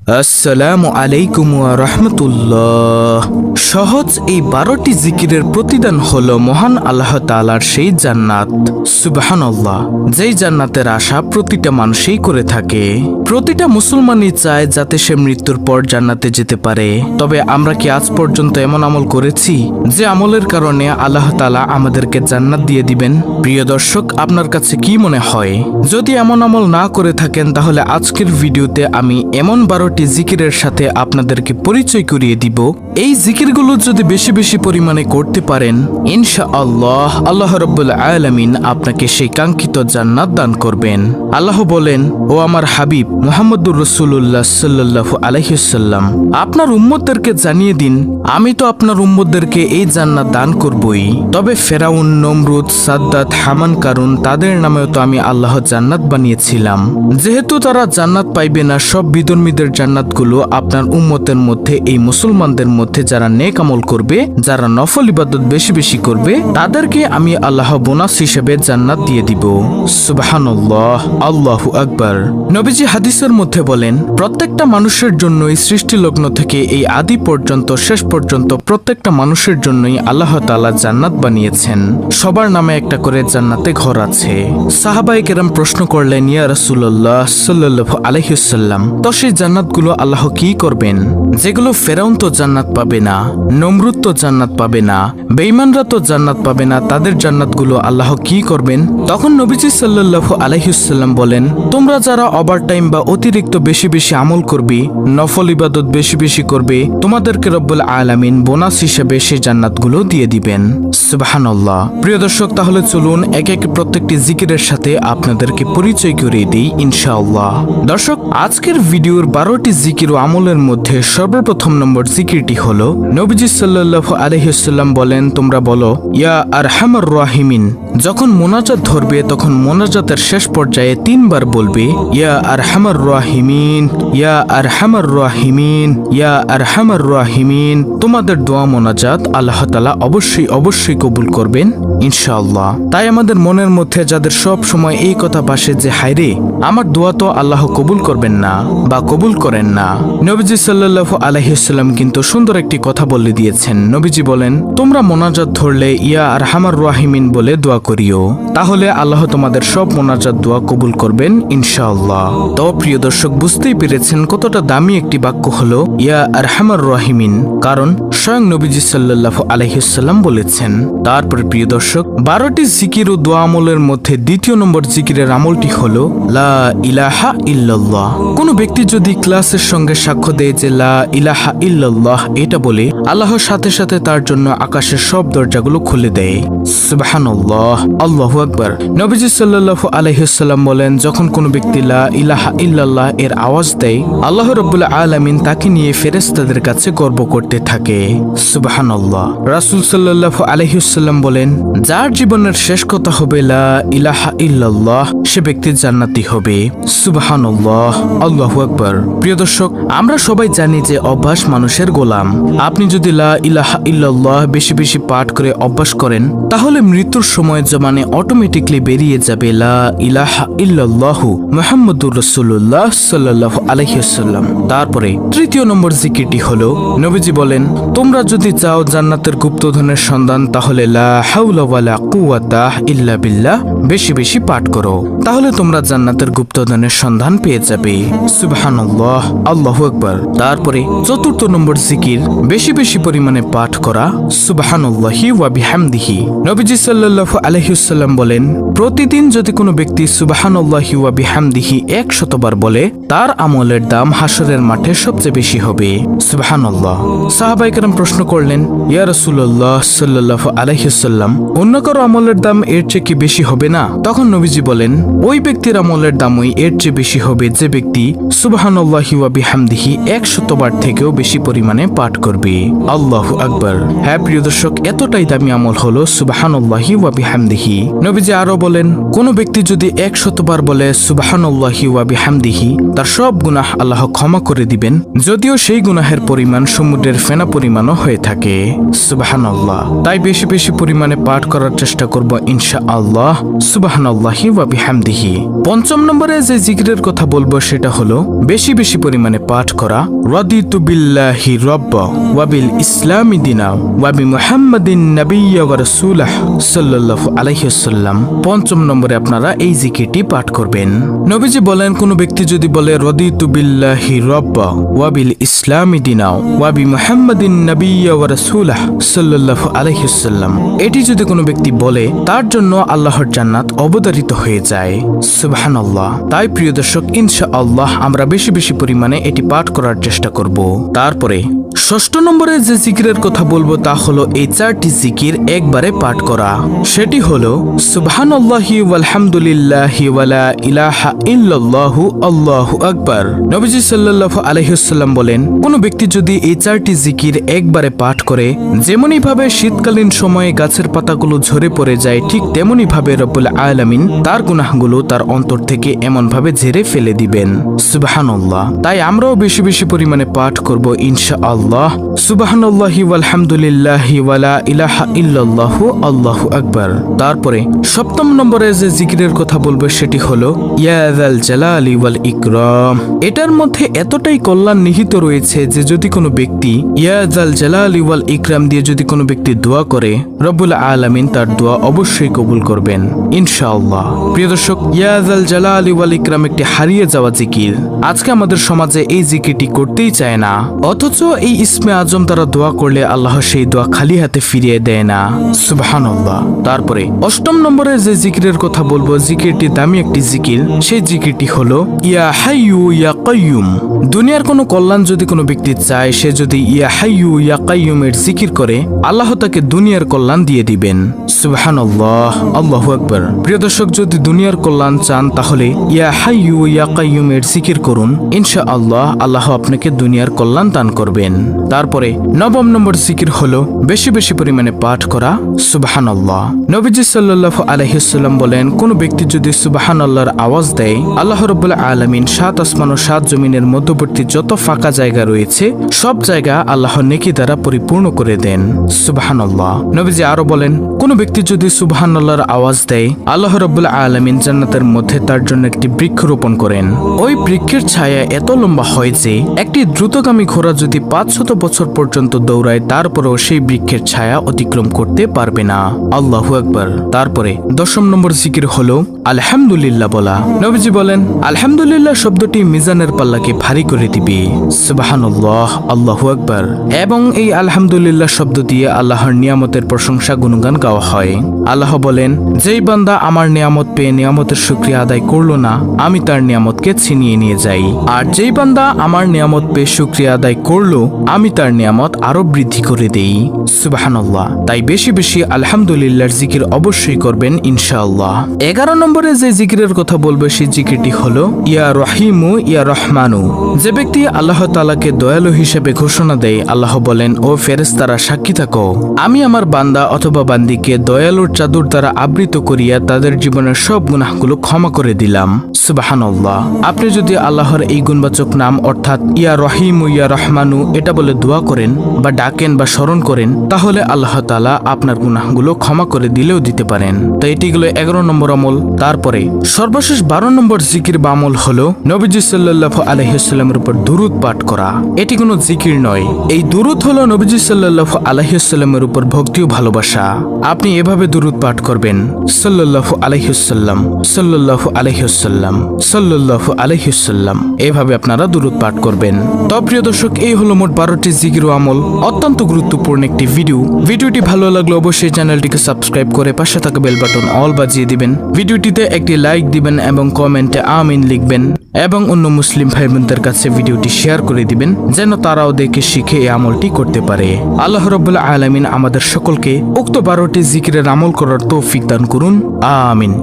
আসসালামু আলাইকুম ওয়া রাহমাতুল্লাহ। সহজ এই 12টি জিকিরের প্রতিদান হলো মহান আল্লাহ তাআলার সেই জান্নাত। সুবহানাল্লাহ, যেই জান্নাতের আশা প্রতিটা মানুষই করে থাকে। প্রতিটা মুসলমানই চায় যাতে সে মৃত্যুর পর জান্নাতে যেতে পারে। তবে আমরা কি আজ পর্যন্ত এমন আমল করেছি যে আমলের কারণে আল্লাহ তাআলা আমাদেরকে জান্নাত দিয়ে দিবেন? প্রিয় দর্শক, আপনার কাছে কি মনে হয়? যদি এমন আমল না করে থাকেন তাহলে আজকের ভিডিওতে আমি এমন 12টি জিকিরের সাথে আপনাদেরকে পরিচয় করিয়ে দিব। এই জিকিরগুলো যদি বেশি বেশি পরিমাণে করতে পারেন, ইনশাআল্লাহ আল্লাহ রাব্বুল আলামিন আপনাকে সেই কাঙ্ক্ষিত জান্নাত দান করবেন। আল্লাহ বলেন, ও আমার হাবিব মুহাম্মদুর রাসূলুল্লাহ সাল্লাল্লাহু আলাইহি ওয়াসাল্লাম, আপনার উম্মতদেরকে জানিয়ে দিন আমি তো আপনার উম্মতদেরকে এই জান্নাত দান করবই। তবে ফেরাউন, নমরুদ, সাদ্দাত, হামান, কারুন তাদের নামেও তো আমি আল্লাহ জান্নাত বানিয়েছিলাম। যেহেতু তারা জান্নাত পাইবে না, সব বিধর্মীদের জান্নাতগুলো আপনার উম্মতের মধ্যে, এই মুসলমানদের মধ্যে যারা নেক আমল করবে, যারা নফল ইবাদত বেশি বেশি করবে, তাদেরকে আমি আল্লাহ বোনাস হিসেবে জান্নাত দিয়ে দিব। সুবহানাল্লাহ, আল্লাহু আকবার। নবীজি হাদিসের মধ্যে বলেন, প্রত্যেকটা মানুষের জন্যই সৃষ্টি লগ্ন থেকে এই আদি পর্যন্ত শেষ পর্যন্ত প্রত্যেকটা মানুষের জন্যই আল্লাহ তাআলা জান্নাত বানিয়েছেন। সবার নামে একটা করে জান্নাতে ঘর আছে। সাহাবায়ে কেরাম প্রশ্ন করলেন, ইয়া রাসূলুল্লাহ সাল্লাল্লাহু আলাইহি ওয়াসাল্লাম, তো সেই জান্নাতগুলো আল্লাহ কি করবেন? যেগুলো ফেরাউন তো জান্নাত পাবে না, নমরুদ তো জান্নাত পাবে না, বেঈমানরা তো জান্নাত পাবে না, তাদের জান্নাতগুলো আল্লাহ কি করবেন? তখন নবীজি সাল্লাল্লাহু আলাইহি ওয়াসাল্লাম বলেন, তোমরা যারা ওভারটাইম বা অতিরিক্ত বেশি বেশি আমল করবে, নফল ইবাদত বেশি বেশি করবে, তোমাদেরকে রব্বুল আলামিন বোনাস হিসেবে সেই জান্নাতগুলো দিয়ে দিবেন। সুবহানাল্লাহ। প্রিয় দর্শক, তাহলে চলুন এক এক প্রত্যেকটি জিকিরের সাথে আপনাদেরকে পরিচয় করিয়ে দিই ইনশাআল্লাহ। দর্শক, আজকের ভিডিওর 12টি জিকির ও আমলের মধ্যে সর্বপ্রথম নম্বর জিকিরটি হলো, নবীজি সাল্লাল্লাহু আলাইহি ওয়াসাল্লাম বলেন, তোমরা বলো, ইয়া আরহামার রাহিমিন। যখন মোনাজাত ধরবে তখন মোনাজাতের শেষ পর্যায়ে 3 বার বলবে, ইয়া আরহামার রাহিমিন, ইয়া আরহামার রাহিমিন, ইয়া আরহামার রাহিমিন। তোমাদের দোয়া মোনাজাত আল্লাহ তাআলা অবশ্যই অবশ্যই কবুল করবেন ইনশাআল্লাহ। তাই আমাদের মনের মধ্যে যাদের সব সময় এই কথা ভাসে যে হায়রে, আমার দোয়া তো আল্লাহ কবুল করবেন না বা কবুল করেন না, নবীজি সাল্লাল্লাহু আলাইহি ওয়াসাল্লাম কিন্তু সুন্দর একটি কথা বলে দিয়েছেন। নবীজি বলেন, তোমরা মোনাজাত ধরলে ইয়া আরহামার রাহিমিন বলে দোয়া করিও, তাহলে আল্লাহ তোমাদের সব মোনাজাত দোয়া কবুল করবেন ইনশাআল্লাহ। তো প্রিয় দর্শক, বুঝতেই পেরেছেন কতটা দামি একটি বাক্য হলো ইয়া আরহামার রাহিমিন, কারণ স্বয়ং নবীজি সাল্লাল্লাহু আলাইহি ওয়াসাল্লাম বলেছেন। তারপরে প্রিয় দর্শক, 12টি জিকির ও দোয়া আমলের মধ্যে দ্বিতীয় নম্বর জিকিরের আমলটি হলো লা ইলাহা ইল্লাল্লাহ। কোন ব্যক্তি যদি ক্লাসের সঙ্গে সাক্ষ্য দেয় যে লা ইলাহা ইল্লাল্লাহ এটা বলে, আল্লাহর সাথে সাথে তার জন্য আকাশের সব দরজাগুলো খুলে দেয়। সুবহানাল্লাহ, আল্লাহু আকবার। নবীজি সাল্লাল্লাহু আলাইহি ওয়াসাল্লাম বলেন, যখন কোনো ব্যক্তি লা ইলাহা ইল্লাল্লাহ এর আওয়াজ দেয়, আল্লাহ রাব্বুল আলামিন তাকে নিয়ে ফেরেশতাদের কাছে গর্ব করতে থাকে। সুবহানাল্লাহ। রাসূল সাল্লাল্লাহু আলাইহি ওয়াসাল্লাম বলেন, যার জীবনের শেষ কথা হবে লা ইলাহা ইল্লাল্লাহ, সে ব্যক্তি জান্নাতি হবে। সুবহানাল্লাহ, আল্লাহু আকবার। প্রিয় দর্শক, আমরা সবাই জানি যে অভ্যাস মানুষের গোলাম। আপনি যদি লা ইলাহা ইল্লাল্লাহ বেশি বেশি পাঠ করে অভ্যাস করেন, তাহলে মৃত্যুর সময় জবানে অটোমেটিকলি বেরিয়ে যাবে লা ইলাহা ইল্লাল্লাহু মুহাম্মাদুর রাসূলুল্লাহ সাল্লাল্লাহু আলাইহি ওয়াসাল্লাম। তারপরে তৃতীয় নম্বর জিকিরটি হলো, নবীজি বলেন, তোমরা যদি চাও জান্নাতের গুপ্তধনের সন্ধান, তাহলে লা হাওলা ওয়ালা কুওয়াতা ইল্লা বিল্লাহ বেশি বেশি পাঠ করো, তাহলে তোমরা জান্নাতের গুপ্তধনের সন্ধান পেয়ে যাবে। সুবহানাল্লাহ, আল্লাহু আকবার। তারপরে চতুর্থ নম্বর জিকির, বেশি বেশি পরিমাণে পাঠ করা সুবহানাল্লাহি ওয়া বিহামদিহি। নবীজি সাল্লাল্লাহু আলাইহি ওয়াসাল্লাম বলেন, প্রতিদিন যদি কোনো ব্যক্তি সুবহানাল্লাহি ওয়া বিহামদিহি 100 বার বলে, তার আমলের দাম হাসরের মাঠে সবচেয়ে বেশি হবে। সুবহানাল্লাহ। সাহাবায়ে কেরাম প্রশ্ন করলেন, ইয়া রাসূলুল্লাহ সাল্লাল্লাহু আলাইহি ওয়াসাল্লাম, অন্য কারো আমলের দাম এর চেয়ে কি বেশি হবে না? তখন নবীজি বলেন, ওই ব্যক্তির আমলের দামই এর চেয়ে বেশি হবে যে ব্যক্তি সুবহানাল্লাহি ওয়া বিহামদিহি 100 বার থেকেও বেশি পরিমাণে পাঠ করবে। আল্লাহু আকবার। হ্যাঁ প্রিয় দর্শক, এতটাই দামি আমল হলো সুবহানাল্লাহি ওয়া বিহামদিহি। নবীজি আরো বলেন, কোন ব্যক্তি যদি 100 বার বলে সুবহানাল্লাহি ওয়া বিহামদিহি, তার সব গুনাহ আল্লাহ ক্ষমা করে দিবেন, যদিও সেই গুনাহের পরিমাণ সমুদ্রের ফেনা পরিমাণও হয়ে থাকে। সুবহানাল্লাহ। তাই বেশি বেশি পরিমাণে পাঠ করার চেষ্টা করব ইনশাআল্লাহ। সুবহানাল্লাহি ওয়া বিহামদিহি। পঞ্চম নম্বরে যে জিকিরের কথা বলবো সেটা হলো বেশি বেশি বেশি পরিমাণে পাঠ করা, রাদিতু বিল্লাহি রাব্বা ওয়া বিল ইসলামি দিনা ওয়া বি মুহাম্মাদিন নাবিয়্যা ওয়া রাসূলাহ সাল্লাল্লাহু আলাইহি ওয়াসাল্লাম। ৫ম নম্বরে আপনারা এই জিকিরটি পাঠ করবেন। নবীজি বলেন, কোন ব্যক্তি যদি বলে রাদিতু বিল্লাহি রাব্বা ওয়া বিল ইসলামি দিনা ওয়া বি মুহাম্মাদিন নাবিয়্যা ওয়া রাসূলাহ সাল্লাল্লাহু আলাইহি ওয়াসাল্লাম, এটি যদি কোনো ব্যক্তি বলে তার জন্য আল্লাহর জান্নাত অবধারিত হয়ে যায়। সুবহানাল্লাহ। তাই প্রিয় দর্শক, ইনশাআল্লাহ আমরা বেশি বেশি পরিমাণে এটি পাঠ করার চেষ্টা করব। তারপরে ৬ষ্ঠ নম্বরে যে জিকিরের কথা বলবো তা হলো এই 4টি জিকির একবারে পাঠ করা। সেটি হলো সুবহানাল্লাহি ওয়ালহামদুলিল্লাহি ওয়ালা ইলাহা ইল্লাল্লাহু আল্লাহু আকবার। নবীজি সাল্লাল্লাহু আলাইহি ওয়াসাল্লাম বলেন, কোন ব্যক্তি যদি এই 4টি জিকির একবারে পাঠ করে, যেমনই ভাবে শীতকালীন সময়ে গাছের পাতাগুলো ঝরে পড়ে যায়, ঠিক তেমনি ভাবে রব্বুল আলামিন তার গুনাহগুলো তার অন্তর থেকে এমন ভাবে ঝেড়ে ফেলে দিবেন। সুবহানাল্লাহ। তাই আমরাও বেশি বেশি পরিমাণে পাঠ করব ইনশাআল্লাহ। সুবহানাল্লাহি ওয়ালহামদুলিল্লাহি ওয়ালা ইলাহা ইল্লাল্লাহু আল্লাহু আকবার। তারপরে 7ম নম্বরে যে জিকিরের কথা বলবো সেটি হলো ইয়া যাল জালালি ওয়াল ইকরাম। এটার মধ্যে এতটাই কল্যাণ নিহিত রয়েছে যে যদি কোনো ব্যক্তি ইয়া যাল জালালি ওয়াল ইকরাম দিয়ে যদি কোনো ব্যক্তি দোয়া করে, রব্বুল আলামিন তার দোয়া অবশ্যই কবুল করবেন ইনশাআল্লাহ। প্রিয় দর্শক, ইয়া যাল জালালি ওয়াল ইকরাম একটি হারিয়ে যাওয়া জিকির। আজকে আমাদের সমাজে এই জিকিরটি করতেই চায় না, অথচ এই ইসমে আজম তারা দোয়া করলে আল্লাহ সেই দোয়া খালি হাতে ফিরিয়ে দেয় না। সুবহানাল্লাহ। তারপরে 8ম নম্বরে যে জিকিরের কথা বলবো, জিকিরটি দামি একটি জিকির। সেই জিকিরটি হলো ইয়া হাইয়ু ইয়া কাইয়ুম। দুনিয়ার কোনো কল্যাণ যদি কোনো ব্যক্তি চায়, সে যদি ইয়া হাইয়ু ইয়া কাইয়ুমের জিকির করে, আল্লাহ তাকে দুনিয়ার কল্যাণ দিয়ে দিবেন। সুবহানাল্লাহ, আল্লাহু আকবার। প্রিয় দর্শক, যদি দুনিয়ার কল্যাণ চান তাহলে ইয়া হাইয়ু ইয়া কাইয়ুমের জিকির করুন, ইনশাআল্লাহ আল্লাহ আপনাকে দুনিয়ার কল্যাণ দান করবেন। তারপরে 9ম নম্বর জিকির হলো বেশি বেশি পরিমাণে পাঠ করা সুবহানাল্লাহ। নবীজি সাল্লাল্লাহু আলাইহি ওয়াসাল্লাম বলেন, কোন ব্যক্তি যদি সুবহানাল্লাহর আওয়াজ দেয়, আল্লাহ রাব্বুল আলামিন 7 আসমান ও 7 জমিনের মধ্যবর্তী যত ফাঁকা জায়গা রয়েছে সব জায়গা আল্লাহ নেকি দ্বারা পরিপূর্ণ করে দেন। সুবহানাল্লাহ। নবীজি আরো বলেন, কোন ব্যক্তি যদি সুবহানাল্লাহর আওয়াজ দেয়, আল্লাহ রাব্বুল আলামিন জান্নাতের মধ্যে তার জন্য একটি বৃক্ষ রোপণ করেন। ওই বৃক্ষের ছায়া এত লম্বা হয় যে একটি দ্রুতগামী ঘোড়া যদি 500 বছর পর্যন্ত দৌড়ায়, তারপরেও সেই বৃক্ষের ছায়া অতিক্রম করতে পারবে না। আল্লাহু আকবার। তারপরে 10ম নম্বর জিকির হলো আলহামদুলিল্লাহ বলা। নবীজি বলেন, আলহামদুলিল্লাহ শব্দটি মিজানের পাল্লাকে ভারী করে দিবে। সুবহানাল্লাহ, আল্লাহু আকবার। এবং এই আলহামদুলিল্লাহ শব্দ দিয়ে আল্লাহর নিয়ামতের প্রশংসা গুণগান গাওয়া হয়। আল্লাহ বলেন, যেই বান্দা আমার নিয়ামত পেয়ে নিয়ামতের শুকরিয়া আদায় করলো না, আমি তার নিয়ামতকে ছিনিয়ে নিয়ে যাই। আর যেই বান্দা আমার নিয়ামত পেয়ে শুকরিয়া আদায় করলো, আমি তার নিয়ামত আরো বৃদ্ধি করে দেই। সুবহানাল্লাহ। তাই বেশি বেশি আলহামদুলিল্লাহর জিকির অবশ্যই করবেন ইনশাআল্লাহ। 11 নম্বরে যে জিকিরের কথা বলবো সেই জিকিরটি হলো ইয়া রহিমু ইয়া রহমানু। যে ব্যক্তি আল্লাহ তাআলাকে দয়ালু হিসেবে ঘোষণা দেয়, আল্লাহ বলেন, ও ফেরেশতারা সাক্ষী থাকো, আমি আমার বান্দা অথবা বান্দিকে দয়ালুর চাদর দ্বারা আবৃত করিয়া তাদের জীবনের সব গুনাহগুলো ক্ষমা করে দিলাম। সুবহানাল্লাহ। আপনি যদি আল্লাহর এই গুণবাচক নাম অর্থাৎ ইয়া রহিমু ইয়া রহমানু এটা বলে দোয়া করেন বা ডাকেন বা স্মরণ করেন, তাহলে আল্লাহ তাআলা আপনার গুনাহগুলো ক্ষমা করে দিলেও দিতে পারেন। তো এটি হলো 11 নম্বর আমল। তারপরে সর্বশেষ 12 নম্বর জিকির বা আমল হলো নবীজি সাল্লাল্লাহু আলাইহি ওয়াসাল্লামের উপর দুরূদ পাঠ করা। এটি কোনো জিকির নয়, এই দুরূদ হলো নবীজি সাল্লাল্লাহু আলাইহি ওয়াসাল্লামের উপর ভক্তি ও ভালোবাসা। আপনি এভাবে দুরূদ পাঠ করবেন, সাল্লাল্লাহু আলাইহি ওয়াসাল্লাম, সাল্লাল্লাহু আলাইহি ওয়াসাল্লাম, সাল্লাল্লাহু আলাইহি ওয়াসাল্লাম। এভাবে আপনারা দুরূদ পাঠ করবেন। তো প্রিয় দর্শক, এই হলো মোট 12টি জিকির ও আমল। অত্যন্ত গুরুত্বপূর্ণ একটি ভিডিওটি ভালো লাগলে অবশ্যই চ্যানেলটিকে সাবস্ক্রাইব করে পাশে থাকা বেল বাটন অল বাজিয়ে দিবেন। ভিডিওটিতে একটি লাইক দিবেন এবং কমেন্টে আমিন লিখবেন এবং অন্য মুসলিম ভাই বোনদের কাছে ভিডিওটি শেয়ার করে দিবেন যেন তারাও দেখে শিখে এই আমলটি করতে পারে। আল্লাহ রাব্বুল আলামিন আমাদের সকলকে উক্ত 12টি জিকিরের আমল করার তৌফিক দান করুন। আমিন।